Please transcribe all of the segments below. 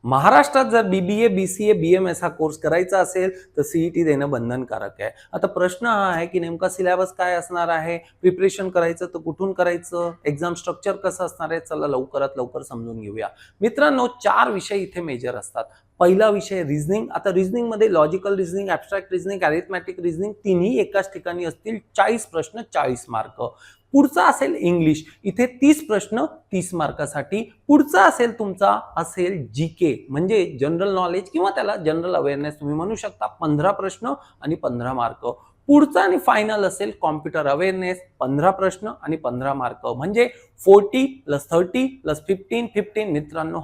महाराष्ट्रात जर BBA, BCA, BMS हा कोर्स करायचा असेल तर CET देणं बंधनकारक आहे. आता प्रश्न हा आहे की नेमका सिलेबस काय असणार आहे, प्रिपरेशन करायचं तर कुठून करायचं, एक्झाम स्ट्रक्चर कसं असणार आहे, चला लवकरात लवकर समजून घेऊया. मित्रांनो, 4 विषय इथे मेजर असतात. पहिला विषय रिझनिंग. आता रिझनिंग मध्ये logical reasoning, abstract reasoning, arithmetic reasoning तिन्ही एकाच ठिकाणी असतील. 40 प्रश्न 40 मार्क. पुढचा असेल इंग्लिश, इथे 30 प्रश्न 30 मार्कासाठी. पुढचा असेल तुमचा असेल जीके म्हणजे जनरल नॉलेज किंवा त्याला जनरल अवेअरनेस तुम्ही म्हणू शकता. 15 प्रश्न आणि 15 मार्क. पुढचा आणि फायनल असेल कॉम्प्युटर अवेअरनेस, 15 प्रश्न आणि 15 मार्क म्हणजे 40 + 30 + 15 15 मित्रांनो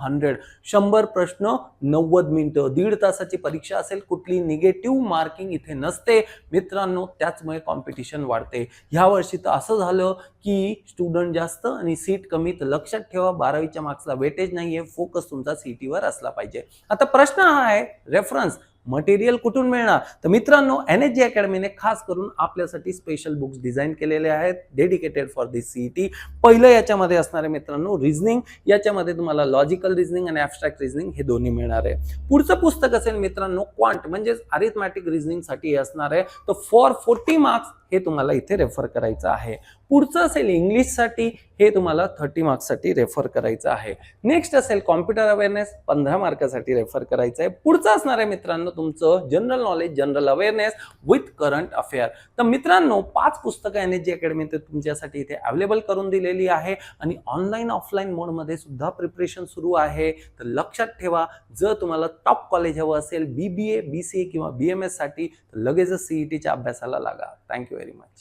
100 प्रश्न 90 मिनिटं. 1.5 तासाची परीक्षा असेल. कुठली निगेटिव्ह मार्किंग इथे नसते मित्रांनो. त्याचमुळे कॉम्पिटिशन वाढते. ह्या वर्षी तर असं झालं की स्टुडंट जास्त आणि सीट कमी. तर लक्षात ठेवा 12वीच्या मार्क्सला वेटेज नाहीये. फोकस तुमचा सीईटीवर असला पाहिजे. आता प्रश्न हा आहे रेफरन्स मटेरियल कुठून मिळणार. तर मित्रांनो, NSG अकॅडमीने खास करून आपल्यासाठी स्पेशल बुक्स डिझाईन केलेले आहेत डेडिकेटेड फॉर दिस सीईटी. पहिलं याच्यामध्ये असणार आहे मित्रांनो रिझनिंग. याच्यामध्ये तुम्हाला लॉजिकल रिझनिंग आणि ॲब्स्ट्रॅक्ट रिझनिंग हे दोन्ही मिळणार आहे. पुढचं पुस्तक असेल मित्रांनो क्वांट म्हणजे अरिथमॅटिक रिझनिंग साठी असणार आहे. तर फॉर 40 मार्क्स हे तुम्हाला इथे रेफर करायचं आहे. पुढचं असेल इंग्लिश साठी, हे तुम्हाला 30 मार्क्ससाठी रेफर करायचं आहे. नेक्स्ट असेल कॉम्प्युटर अवेअरनेस, 15 मार्कासाठी रेफर करायचं आहे. पुढचं असणार आहे मित्रांनो तुमचं general knowledge, general awareness with current affair. तर मित्रांनो 5 पुस्तकं NSG अकॅडमी तुमच्यासाठी इथे अवेलेबल करून दिलेली आहे आणि ऑनलाईन ऑफलाईन मोड मध्ये सुद्धा प्रिपरेशन सुरू आहे. तर लक्षात ठेवा, जर तुम्हाला टॉप कॉलेज हवं असेल BBA, BCA किंवा BMS साठी तर लगेचच CETच्या अभ्यासाला लागा. Thank you very much.